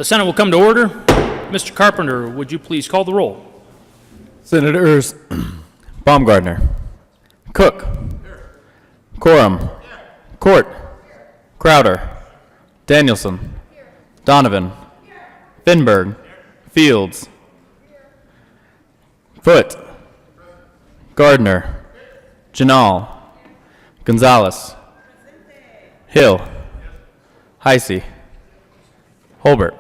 The Senate will come to order. Mr. Carpenter, would you please call the roll? Senators Baumgardner, Cook, Coram, Court, Crowder, Danielson, Donovan, Finberg, Fields, Foote, Gardner, Janal, Gonzalez, Hill, Heisey, Holbert,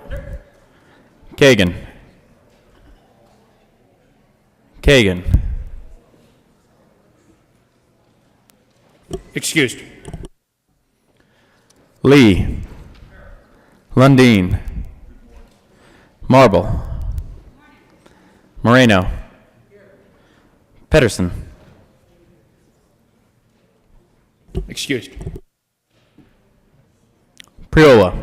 Kagan, Excused. Lee, Lundeen, Marble, Moreno, Pedersen, Excused. Priola,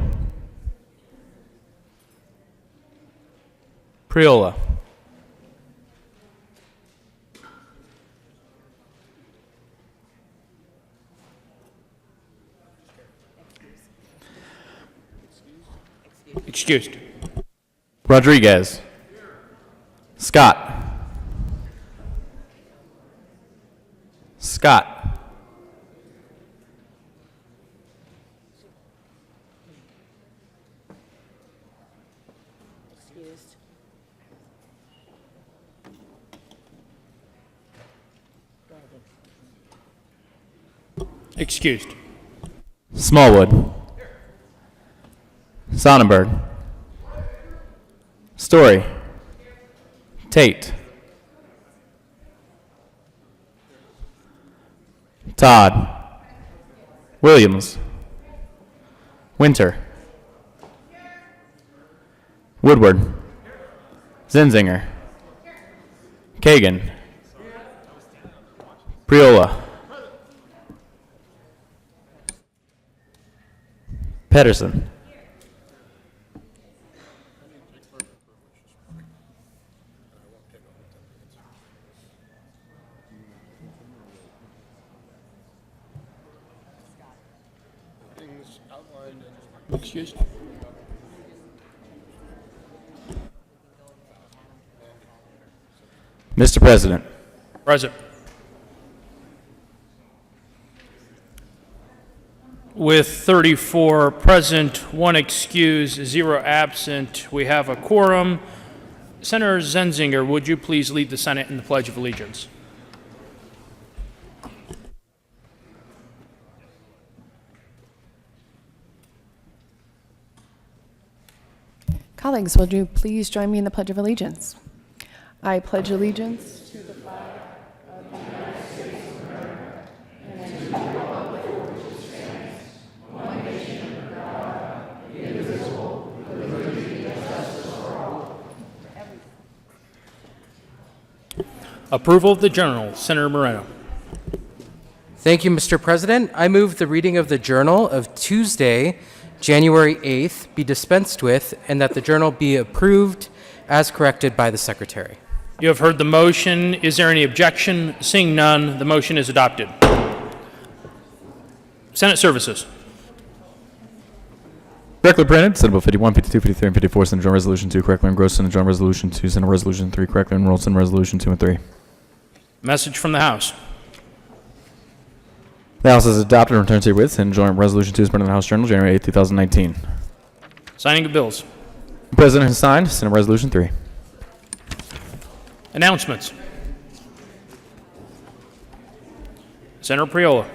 Excused. Rodriguez, Scott, Excused. Excused. Smallwood. Sonnenberg. Story. Tate. Todd. Williams. Winter. Woodward. Zinzinger. Kagan. Priola. Pedersen. Excused. Mr. President, Present. With 34 present, 1 excuse, 0 absent, we have a quorum. Senator Zenzinger, would you please lead the Senate in the Pledge of Allegiance? Colleagues, would you please join me in the Pledge of Allegiance? I pledge allegiance to the flag of the United States of America and to the republic for which it stands, one nation under God, indivisible, with liberty and justice for all. Approval of the Journal, Senator Moreno. Thank you, Mr. President. I move the reading of the Journal of Tuesday, January 8th, be dispensed with, and that the Journal be approved as corrected by the Secretary. You have heard the motion. Is there any objection? Seeing none, the motion is adopted. Senate Services. correctly printed, Senate Bill 51, 52, 53, and 54, Senate Joint Resolution 2, correctly engrossed, Senate Joint Resolution 2, Senate Resolution 3, correctly enrolled, Senate Resolution 2 and 3. Message from the House. The House has adopted and returned herewith, Senate Joint Resolution 2 is printed in the House Journal, January 8, 2019. Signing of bills. The President has signed Senate Resolution 3. Announcements. Senator Priola.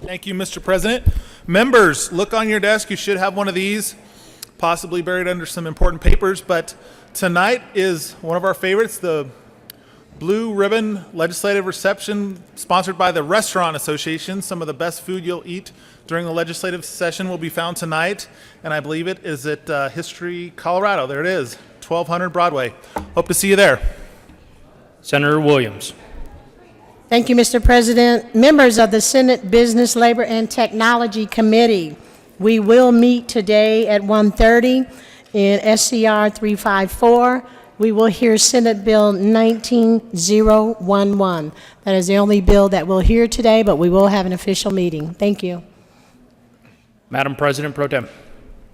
Thank you, Mr. President. Members, look on your desk. You should have one of these, possibly buried under some important papers. But tonight is one of our favorites, the Blue Ribbon Legislative Reception, sponsored by the Restaurant Association. Some of the best food you'll eat during the legislative session will be found tonight, and I believe it is at History, Colorado. There it is, 1200 Broadway. Hope to see you there. Senator Williams. Thank you, Mr. President. Members of the Senate Business, Labor, and Technology Committee, we will meet today at 1:30 in SCR 354. We will hear Senate Bill 19011. That is the only bill that we'll hear today, but we will have an official meeting. Thank you. Madam President Pro Tem.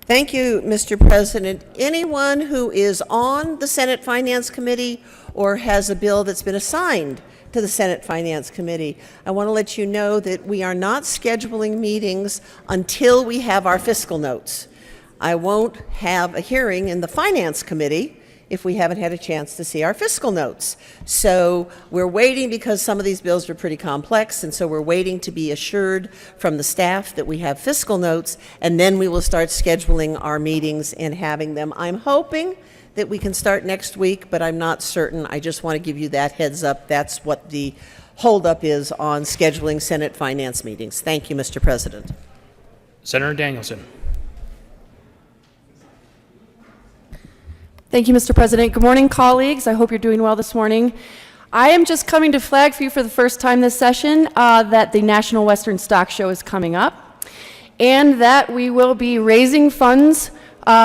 Thank you, Mr. President. Anyone who is on the Senate Finance Committee or has a bill that's been assigned to the Senate Finance Committee, I want to let you know that we are not scheduling meetings until we have our fiscal notes. I won't have a hearing in the Finance Committee if we haven't had a chance to see our fiscal notes. So we're waiting because some of these bills are pretty complex, and so we're waiting to be assured from the staff that we have fiscal notes, and then we will start scheduling our meetings and having them. I'm hoping that we can start next week, but I'm not certain. I just want to give you that heads up. That's what the holdup is on scheduling Senate finance meetings. Thank you, Mr. President. Senator Danielson. Thank you, Mr. President. Good morning, colleagues. I hope you're doing well this morning. I am just coming to flag for you for the first time this session that the National Western Stock Show is coming up, and that we will be raising funds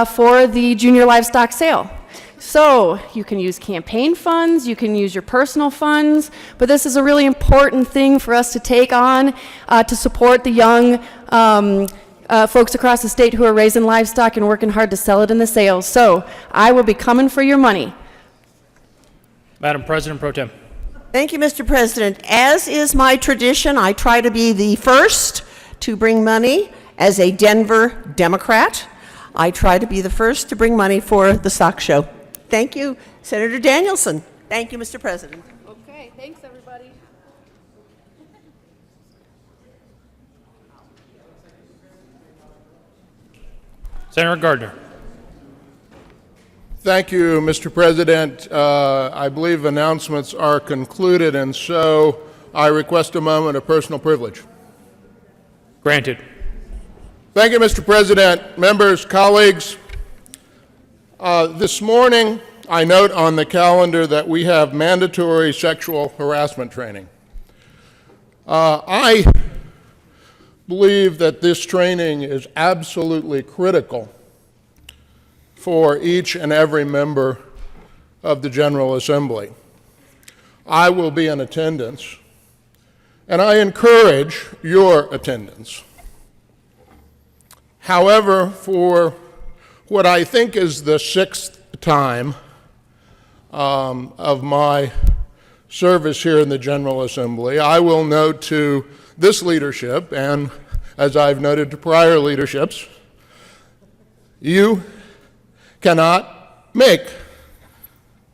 for the junior livestock sale. So you can use campaign funds, you can use your personal funds, but this is a really important thing for us to take on to support the young folks across the state who are raising livestock and working hard to sell it in the sales. So I will be coming for your money. Madam President Pro Tem. Thank you, Mr. President. As is my tradition, I try to be the first to bring money as a Denver Democrat. I try to be the first to bring money for the stock show. Thank you, Senator Danielson. Thank you, Mr. President. Okay, thanks everybody. Senator Gardner. Thank you, Mr. President. I believe announcements are concluded, and so I request a moment of personal privilege. Granted. Thank you, Mr. President. Members, colleagues, this morning I note on the calendar that we have mandatory sexual harassment training. I believe that this training is absolutely critical for each and every member of the General Assembly. I will be in attendance, and I encourage your attendance. However, for what I think is the 6th time of my service here in the General Assembly, I will note to this leadership, and as I've noted to prior leaderships, you cannot make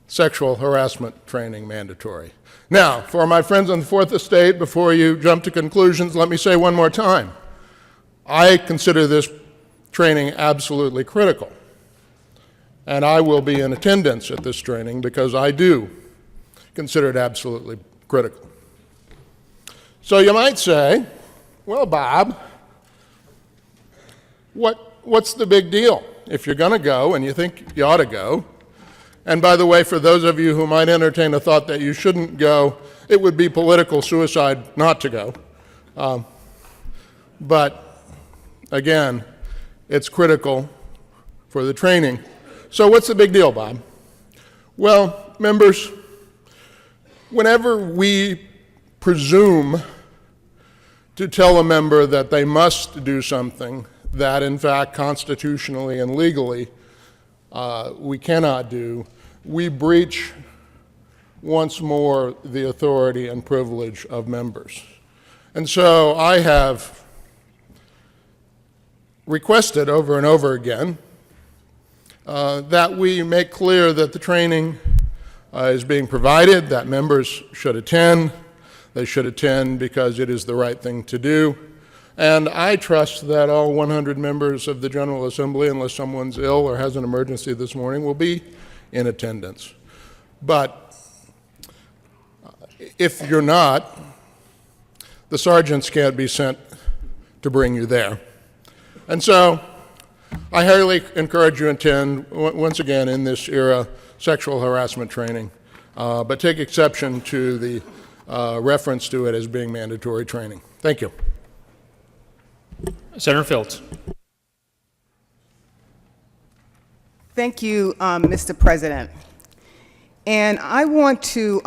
sexual harassment training mandatory. Now, for my friends on the Fourth Estate, before you jump to conclusions, let me say one more time, I consider this training absolutely critical, and I will be in attendance at this training because I do consider it absolutely critical. So you might say, well, Bob, what's the big deal? If you're going to go and you think you ought to go, and by the way, for those of you who might entertain a thought that you shouldn't go, it would be political suicide not to go. But again, it's critical for the training. So what's the big deal, Bob? Well, members, whenever we presume to tell a member that they must do something that in fact constitutionally and legally we cannot do, we breach once more the authority and privilege of members. And so I have requested over and over again that we make clear that the training is being provided, that members should attend. They should attend because it is the right thing to do. And I trust that all 100 members of the General Assembly, unless someone's ill or has an emergency this morning, will be in attendance. But if you're not, the sergeants can't be sent to bring you there. And so I highly encourage you to attend, once again, in this era, sexual harassment training, but take exception to the reference to it as being mandatory training. Thank you. Senator Fields. Thank you, Mr. President. And I want to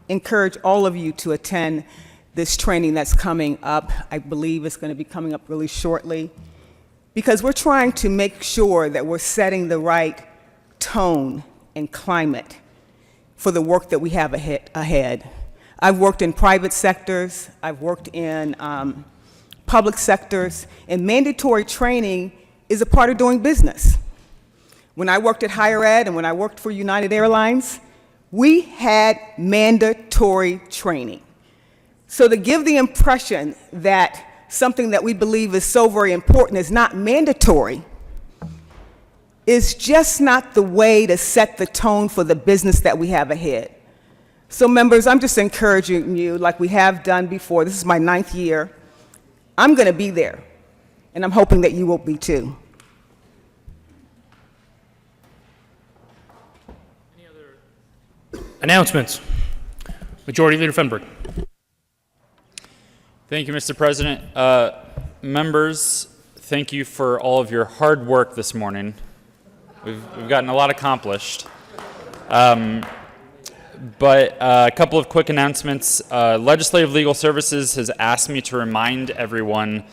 encourage all of you to attend this training that's coming up. I believe it's going to be coming up really shortly, because we're trying to make sure that we're setting the right tone and climate for the work that we have ahead. I've worked in private sectors, I've worked in public sectors, and mandatory training is a part of doing business. When I worked at higher ed and when I worked for United Airlines, we had mandatory training. So to give the impression that something that we believe is so very important is not mandatory is just not the way to set the tone for the business that we have ahead. So members, I'm just encouraging you, like we have done before. This is my 9th year. I'm going to be there, and I'm hoping that you will be too. Any other announcements? Majority Leader Fenberg. Thank you, Mr. President. Members, thank you for all of your hard work this morning. We've gotten a lot accomplished. But a couple of quick announcements. Legislative Legal Services has asked me to remind everyone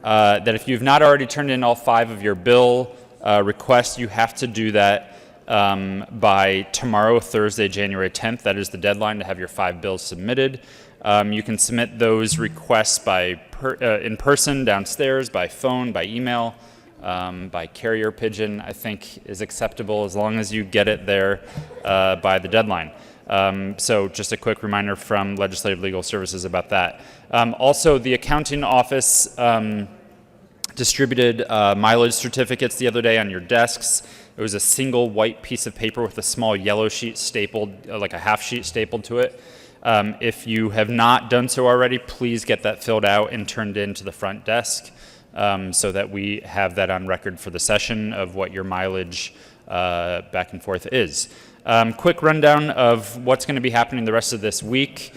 that if you've not already turned in all 5 of your bill requests, you have to do that by tomorrow, Thursday, January 10th. That is the deadline to have your 5 bills submitted. You can submit those requests by in person downstairs, by phone, by email, by carrier pigeon, I think is acceptable as long as you get it there by the deadline. So just a quick reminder from Legislative Legal Services about that. Also, the accounting office distributed mileage certificates the other day on your desks. It was a single white piece of paper with a small yellow sheet stapled, like a half sheet stapled to it. If you have not done so already, please get that filled out and turned in to the front desk so that we have that on record for the session of what your mileage back and forth is. Quick rundown of what's going to be happening the rest of this week.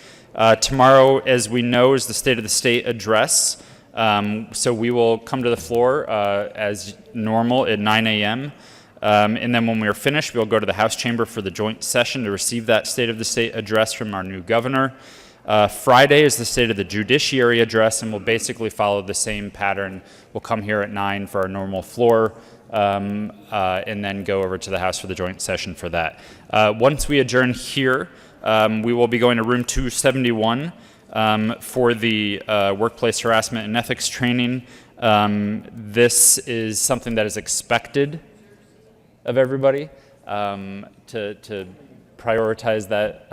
Tomorrow, as we know, is the State of the State address. So we will come to the floor as normal at 9 a.m. And then when we are finished, we'll go to the House chamber for the joint session to receive that State of the State address from our new governor. Friday is the State of the Judiciary address, and we'll basically follow the same pattern. We'll come here at 9 for our normal floor, and then go over to the House for the joint session for that. Once we adjourn here, we will be going to room 271 for the workplace harassment and ethics training. This is something that is expected of everybody, to prioritize that,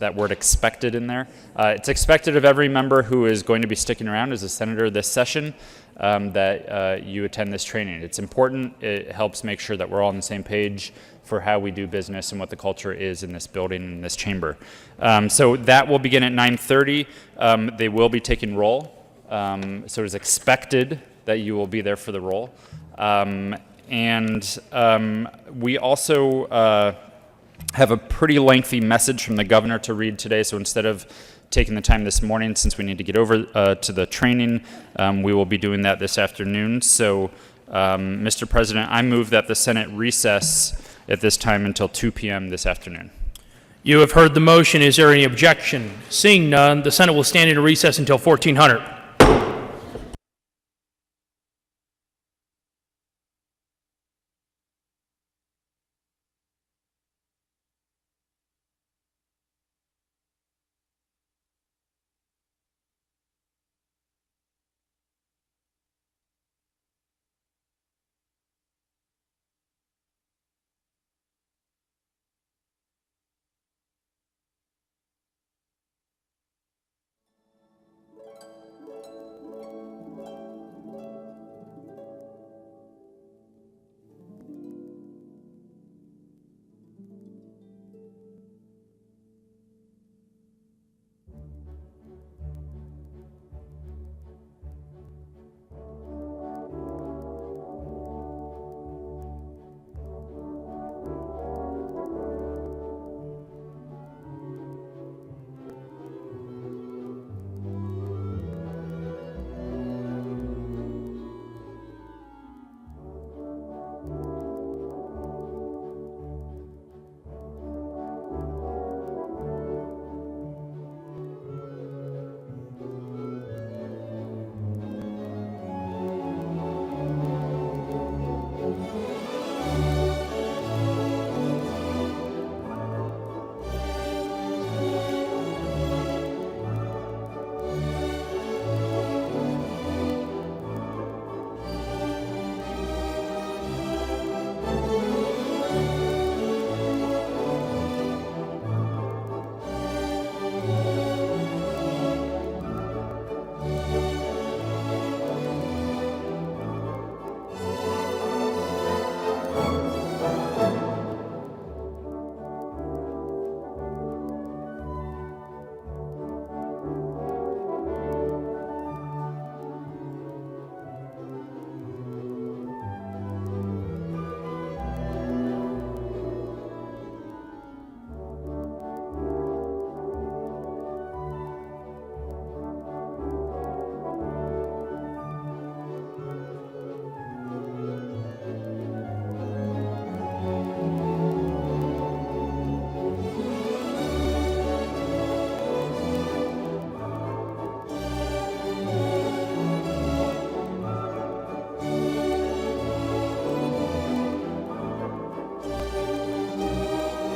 that word expected in there. It's expected of every member who is going to be sticking around as a senator this session that you attend this training. It's important. It helps make sure that we're all on the same page for how we do business and what the culture is in this building, in this chamber. So that will begin at 9:30. They will be taking roll. So it is expected that you will be there for the roll. And we also have a pretty lengthy message from the governor to read today. So instead of taking the time this morning, since we need to get over to the training, we will be doing that this afternoon. So, Mr. President, I move that the Senate recess at this time until 2 p.m. this afternoon. You have heard the motion. Is there any objection? Seeing none, the Senate will stand in a recess until 1400.